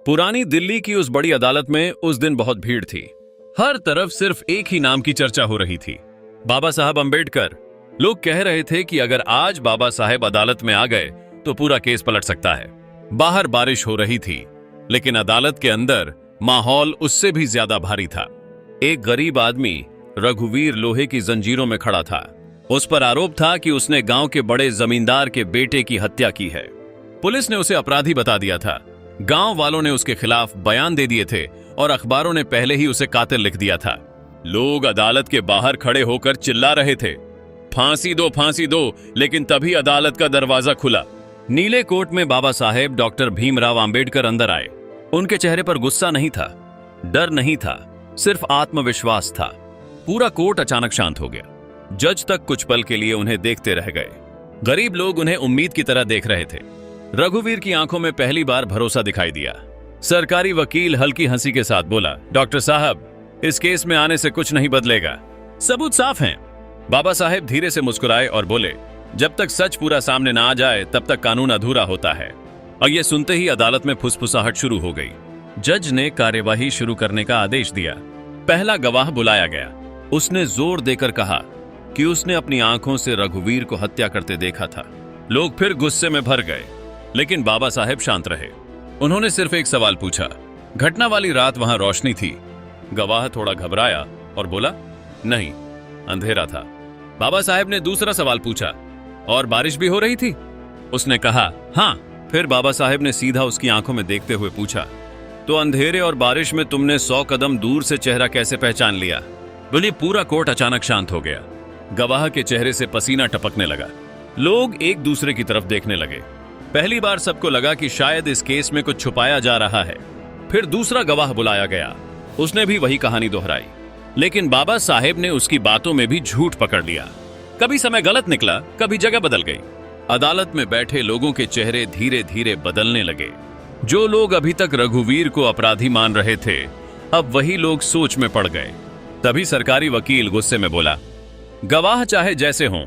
पुरानी दिल्ली की उस बड़ी अदालत में उस दिन बहुत भीड़ थी। हर तरफ सिर्फ एक ही नाम की चर्चा हो रही थी, बाबा साहब अंबेडकर। लोग कह रहे थे कि अगर आज बाबा साहेब अदालत में आ गए तो पूरा केस पलट सकता है। बाहर बारिश हो रही थी, लेकिन अदालत के अंदर माहौल उससे भी ज्यादा भारी था। एक गरीब आदमी रघुवीर लोहे की जंजीरों में खड़ा था। उस पर आरोप था कि उसने गांव के बड़े जमींदार के बेटे की हत्या की है। पुलिस ने उसे अपराधी बता दिया था। गांव वालों ने उसके खिलाफ बयान दे दिए थे और अखबारों ने पहले ही उसे कातिल लिख दिया था। लोग अदालत के बाहर खड़े होकर चिल्ला रहे थे, फांसी दो, फांसी दो। लेकिन तभी अदालत का दरवाजा खुला। नीले कोट में बाबा साहेब डॉक्टर भीमराव अंबेडकर अंदर आए। उनके चेहरे पर गुस्सा नहीं था, डर नहीं था, सिर्फ आत्मविश्वास था। पूरा कोर्ट अचानक शांत हो गया। जज तक कुछ पल के लिए उन्हें देखते रह गए। गरीब लोग उन्हें उम्मीद की तरह देख रहे थे। रघुवीर की आंखों में पहली बार भरोसा दिखाई दिया। सरकारी वकील हल्की हंसी के साथ बोला, डॉक्टर साहब, इस केस में आने से कुछ नहीं बदलेगा, सबूत साफ हैं। बाबा साहेब धीरे से मुस्कुराए और बोले, जब तक सच पूरा सामने ना आ जाए तब तक कानून अधूरा होता है। और ये सुनते ही अदालत में फुसफुसाहट शुरू हो गई। जज ने कार्यवाही शुरू करने का आदेश दिया। पहला गवाह बुलाया गया। उसने जोर देकर कहा कि उसने अपनी आंखों से रघुवीर को हत्या करते देखा था। लोग फिर गुस्से में भर गए, लेकिन बाबा साहेब शांत रहे। उन्होंने सिर्फ एक सवाल पूछा, घटना वाली रात वहां रोशनी थी? गवाह थोड़ा घबराया और बोला, नहीं, अंधेरा था। बाबा साहेब ने दूसरा सवाल पूछा, और बारिश भी हो रही थी? उसने कहा, हाँ। फिर बाबा साहेब ने सीधा उसकी आंखों में देखते हुए पूछा, तो अंधेरे और बारिश में तुमने 100 कदम दूर से चेहरा कैसे पहचान लिया? बोलिए। पूरा कोर्ट अचानक शांत हो गया। गवाह के चेहरे से पसीना टपकने लगा। लोग एक दूसरे की तरफ देखने लगे। पहली बार सबको लगा कि शायद इस केस में कुछ छुपाया जा रहा है। फिर दूसरा गवाह बुलाया गया। उसने भी वही कहानी दोहराई, लेकिन बाबा साहेब ने उसकी बातों में भी झूठ पकड़ लिया। कभी समय गलत निकला, कभी जगह बदल गई। अदालत में बैठे लोगों के चेहरे धीरे धीरे बदलने लगे। जो लोग अभी तक रघुवीर को अपराधी मान रहे थे, अब वही लोग सोच में पड़ गए। तभी सरकारी वकील गुस्से में बोला, गवाह चाहे जैसे हों,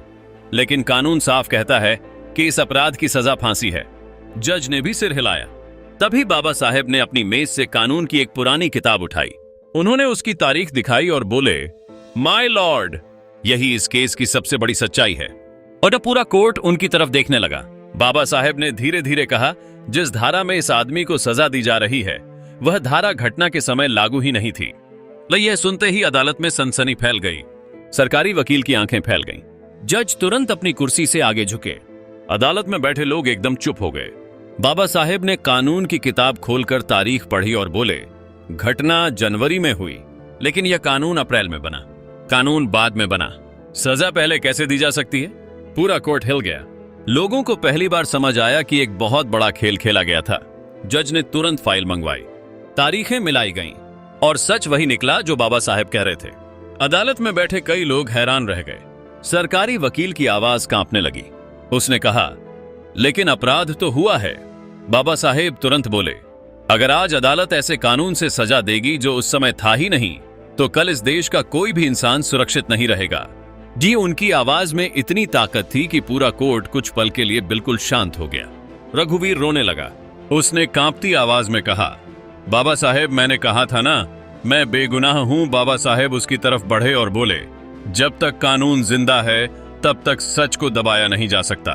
लेकिन कानून साफ कहता है कि इस अपराध की सजा फांसी है। जज ने भी सिर हिलाया। तभी बाबा साहेब ने अपनी मेज से कानून की एक पुरानी किताब उठाई। उन्होंने उसकी तारीख दिखाई और बोले, माय लॉर्ड, यही इस केस की सबसे बड़ी सच्चाई है। और पूरा कोर्ट उनकी तरफ देखने लगा। बाबा साहेब ने धीरे धीरे कहा, जिस धारा में इस आदमी को सजा दी जा रही है, वह धारा घटना के समय लागू ही नहीं थी। यह सुनते ही अदालत में सनसनी फैल गई। सरकारी वकील की आंखें फैल गईं। जज तुरंत अपनी कुर्सी से आगे झुके। अदालत में बैठे लोग एकदम चुप हो गए। बाबा साहेब ने कानून की किताब खोलकर तारीख पढ़ी और बोले, घटना जनवरी में हुई, लेकिन यह कानून अप्रैल में बना। कानून बाद में बना, सजा पहले कैसे दी जा सकती है? पूरा कोर्ट हिल गया। लोगों को पहली बार समझ आया कि एक बहुत बड़ा खेल खेला गया था। जज ने तुरंत फाइल मंगवाई, तारीखें मिलाई गईं और सच वही निकला जो बाबा साहेब कह रहे थे। अदालत में बैठे कई लोग हैरान रह गए। सरकारी वकील की आवाज कांपने लगी। उसने कहा, लेकिन अपराध तो हुआ है। बाबा साहेब तुरंत बोले, अगर आज अदालत ऐसे कानून से सजा देगी जो उस समय था ही नहीं, तो कल इस देश का कोई भी इंसान सुरक्षित नहीं रहेगा। जी, उनकी आवाज में इतनी ताकत थी कि पूरा कोर्ट कुछ पल के लिए बिल्कुल शांत हो गया। रघुवीर रोने लगा। उसने कांपती आवाज में कहा, बाबा साहेब, मैंने कहा था ना, मैं बेगुनाह हूं। बाबा साहेब उसकी तरफ बढ़े और बोले, जब तक कानून जिंदा है तब तक सच को दबाया नहीं जा सकता।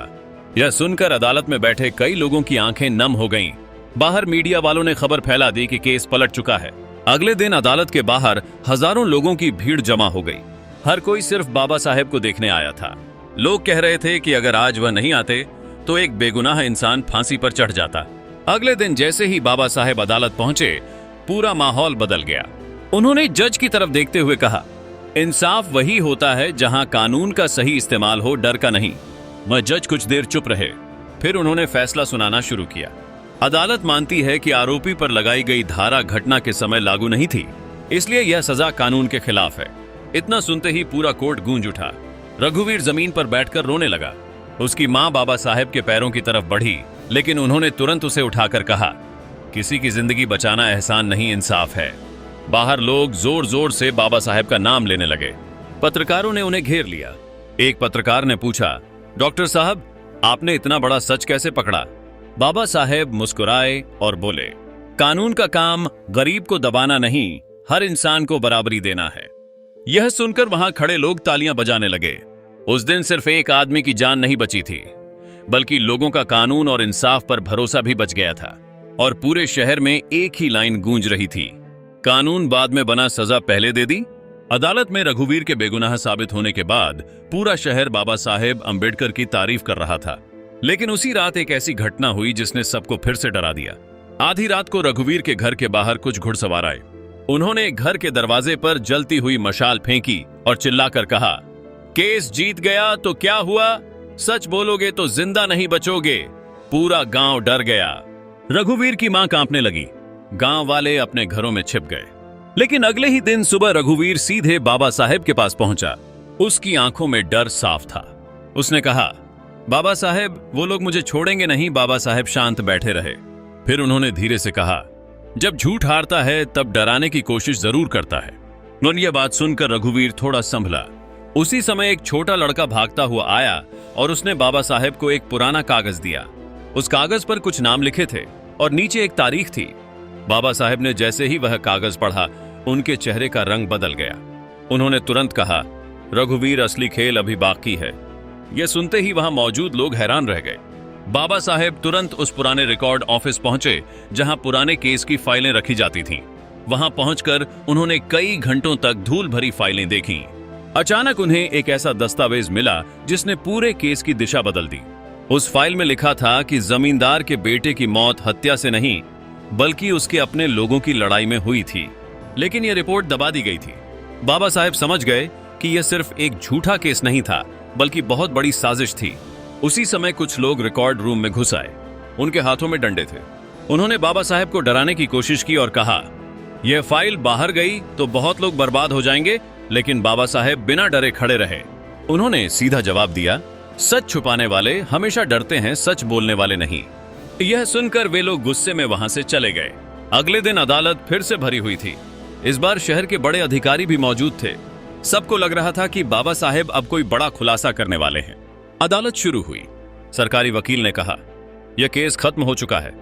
यह सुनकर अदालत में बैठे कई लोगों की आंखें नम हो गईं। बाहर मीडिया वालों ने खबर फैला दी कि केस पलट चुका है। अगले दिन अदालत के बाहर हजारों लोगों की भीड़ जमा हो गई। हर कोई सिर्फ बाबा साहेब को देखने आया था। लोग कह रहे थे कि अगर आज वह नहीं आते तो एक बेगुनाह इंसान फांसी पर चढ़ जाता। अगले दिन जैसे ही बाबा साहेब अदालत पहुंचे, पूरा माहौल बदल गया। उन्होंने जज की तरफ देखते हुए कहा, इंसाफ वही होता है जहां कानून का सही इस्तेमाल हो, डर का नहीं। वह जज कुछ देर चुप रहे, फिर उन्होंने फैसला सुनाना शुरू किया। अदालत मानती है कि आरोपी पर लगाई गई धारा घटना के समय लागू नहीं थी, इसलिए यह सजा कानून के खिलाफ है। इतना सुनते ही पूरा कोर्ट गूंज उठा। रघुवीर जमीन पर बैठकर रोने लगा। उसकी मां बाबा साहेब के पैरों की तरफ बढ़ी, लेकिन उन्होंने तुरंत उसे उठाकर कहा, किसी की जिंदगी बचाना एहसान नहीं, इंसाफ है। बाहर लोग जोर जोर से बाबा साहेब का नाम लेने लगे। पत्रकारों ने उन्हें घेर लिया। एक पत्रकार ने पूछा, डॉक्टर साहब, आपने इतना बड़ा सच कैसे पकड़ा? बाबा साहेब मुस्कुराए और बोले, कानून का काम गरीब को दबाना नहीं, हर इंसान को बराबरी देना है। यह सुनकर वहां खड़े लोग तालियां बजाने लगे। उस दिन सिर्फ एक आदमी की जान नहीं बची थी, बल्कि लोगों का कानून और इंसाफ पर भरोसा भी बच गया था। और पूरे शहर में एक ही लाइन गूंज रही थी, कानून बाद में बना, सजा पहले दे दी। अदालत में रघुवीर के बेगुनाह साबित होने के बाद पूरा शहर बाबा साहेब अंबेडकर की तारीफ कर रहा था। लेकिन उसी रात एक ऐसी घटना हुई जिसने सबको फिर से डरा दिया। आधी रात को रघुवीर के घर के बाहर कुछ घुड़सवार आए। उन्होंने घर के दरवाजे पर जलती हुई मशाल फेंकी और चिल्लाकर कहा, केस जीत गया तो क्या हुआ, सच बोलोगे तो जिंदा नहीं बचोगे। पूरा गांव डर गया। रघुवीर की मां कांपने लगी। गांव वाले अपने घरों में छिप गए। लेकिन अगले ही दिन सुबह रघुवीर सीधे बाबा साहेब के पास पहुंचा। उसकी आंखों में डर साफ था। उसने कहा, बाबा साहेब, वो लोग मुझे छोड़ेंगे नहीं। बाबा साहेब शांत बैठे रहे। फिर उन्होंने धीरे से कहा, जब झूठ हारता है तब डराने की कोशिश जरूर करता है। और यह बात सुनकर रघुवीर थोड़ा संभला। उसी समय एक छोटा लड़का भागता हुआ आया और उसने बाबा साहेब को एक पुराना कागज दिया। उस कागज पर कुछ नाम लिखे थे और नीचे एक तारीख थी। बाबा साहेब ने जैसे ही वह कागज पढ़ा, उनके चेहरे का रंग बदल गया। उन्होंने तुरंत कहा, रघुवीर, असली खेल अभी बाकी है। यह सुनते ही वहां मौजूद लोग हैरान रह गए। बाबा साहेब तुरंत उस पुराने रिकॉर्ड ऑफिस पहुंचे जहां पुराने केस की फाइलें रखी जाती थीं। वहां पहुंचकर उन्होंने कई घंटों तक धूल भरी फाइलें देखीं। अचानक उन्हें एक ऐसा दस्तावेज मिला जिसने पूरे केस की दिशा बदल दी। उस फाइल में लिखा था कि जमींदार के बेटे की मौत हत्या से नहीं, बल्कि उसके अपने लोगों की लड़ाई में हुई थी। लेकिन यह रिपोर्ट दबा दी गई थी। बाबा साहेब समझ गए कि यह सिर्फ एक झूठा केस नहीं था, बल्कि बहुत बड़ी साजिश थी। उसी समय कुछ लोग रिकॉर्ड रूम में घुस आए। उनके हाथों में डंडे थे। उन्होंने बाबा साहेब को डराने की कोशिश की और कहा, यह फाइल बाहर गई तो बहुत लोग बर्बाद हो जाएंगे। लेकिन बाबा साहेब बिना डरे खड़े रहे। उन्होंने सीधा जवाब दिया, सच छुपाने वाले हमेशा डरते हैं, सच बोलने वाले नहीं। यह सुनकर वे लोग गुस्से में वहां से चले गए। अगले दिन अदालत फिर से भरी हुई थी। इस बार शहर के बड़े अधिकारी भी मौजूद थे। सबको लग रहा था कि बाबा साहेब अब कोई बड़ा खुलासा करने वाले हैं। अदालत शुरू हुई। सरकारी वकील ने कहा, यह केस खत्म हो चुका है।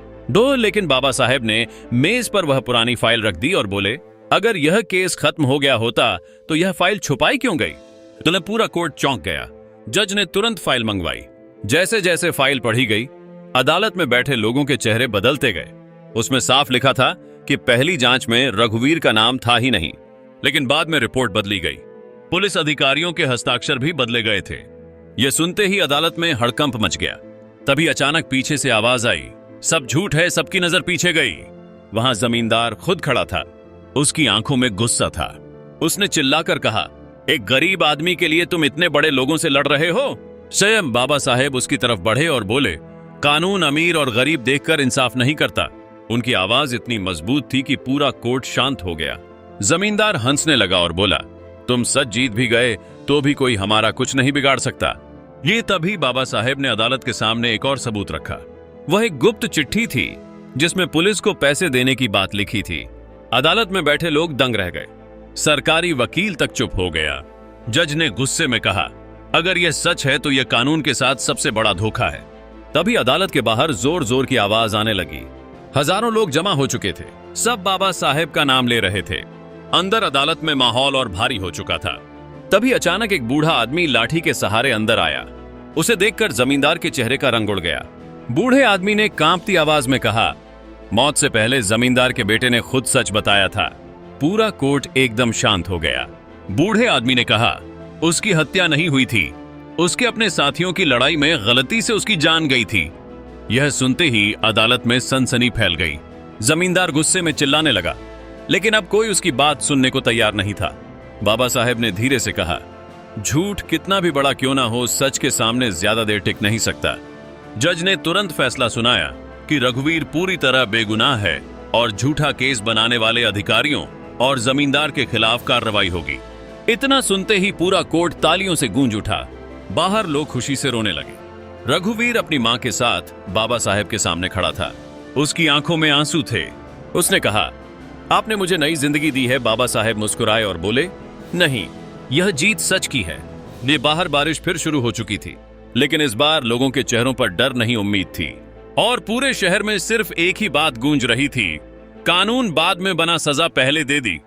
लेकिन बाबा साहेब ने मेज पर वह पुरानी फाइल रख दी और बोले, अगर यह केस खत्म हो गया होता तो यह फाइल छुपाई क्यों गई। तो पूरा कोर्ट चौंक गया। जज ने तुरंत फाइल मंगवाई। जैसे जैसे फाइल पढ़ी गई, अदालत में बैठे लोगों के चेहरे बदलते गए। उसमें साफ लिखा था कि पहली जांच में रघुवीर का नाम था ही नहीं, लेकिन बाद में रिपोर्ट बदली गई। पुलिस अधिकारियों के हस्ताक्षर भी बदले गए थे। यह सुनते ही अदालत में हड़कंप मच गया। तभी अचानक पीछे से आवाज आई, सब झूठ है। सबकी नजर पीछे गई। वहां जमींदार खुद खड़ा था। उसकी आंखों में गुस्सा था। उसने चिल्लाकर कहा, एक गरीब आदमी के लिए तुम इतने बड़े लोगों से लड़ रहे हो। स्वयं बाबा साहेब उसकी तरफ बढ़े और बोले, कानून अमीर और गरीब देखकर इंसाफ नहीं करता। उनकी आवाज इतनी मजबूत थी कि पूरा कोर्ट शांत हो गया। जमींदार हंसने लगा और बोला, तुम सच जीत भी गए तो भी कोई हमारा कुछ नहीं बिगाड़ सकता। ये तभी बाबा साहेब ने अदालत के सामने एक और सबूत रखा। वह एक गुप्त चिट्ठी थी जिसमें पुलिस को पैसे देने की बात लिखी थी। अदालत में बैठे लोग दंग रह गए। सरकारी वकील तक चुप हो गया। जज ने गुस्से में कहा, अगर यह सच है तो यह कानून के साथ सबसे बड़ा धोखा है। तभी अदालत के बाहर जोर जोर की आवाज आने लगी। हजारों लोग जमा हो चुके थे। सब बाबा साहेब का नाम ले रहे थे। अंदर अदालत में माहौल और भारी हो चुका था। तभी अचानक एक बूढ़ा आदमी लाठी के सहारे अंदर आया। उसे देखकर जमींदार के चेहरे का रंग उड़ गया। बूढ़े आदमी ने कांपती आवाज में कहा, मौत से पहले जमींदार के बेटे ने खुद सच बताया था। पूरा कोर्ट एकदम शांत हो गया। बूढ़े आदमी ने कहा, उसकी हत्या नहीं हुई थी। उसके अपने साथियों की लड़ाई में गलती से उसकी जान गई थी। यह सुनते ही अदालत में सनसनी फैल गई। जमींदार गुस्से में चिल्लाने लगा, लेकिन अब कोई उसकी बात सुनने को तैयार नहीं था। बाबा साहेब ने धीरे से कहा, झूठ कितना भी बड़ा क्यों ना हो, सच के सामने ज्यादा देर टिक नहीं सकता। जज ने तुरंत फैसला सुनाया कि रघुवीर पूरी तरह बेगुनाह है और झूठा केस बनाने वाले अधिकारियों और जमींदार के खिलाफ कार्रवाई होगी। इतना सुनते ही पूरा कोर्ट तालियों से गूंज उठा। बाहर लोग खुशी से रोने लगे। रघुवीर अपनी मां के साथ बाबा साहेब के सामने खड़ा था। उसकी आंखों में आंसू थे। उसने कहा, आपने मुझे नई जिंदगी दी है। बाबा साहेब मुस्कुराए और बोले, नहीं, यह जीत सच की है। ये बाहर बारिश फिर शुरू हो चुकी थी, लेकिन इस बार लोगों के चेहरों पर डर नहीं, उम्मीद थी। और पूरे शहर में सिर्फ एक ही बात गूंज रही थी, कानून बाद में बना सजा पहले दे दी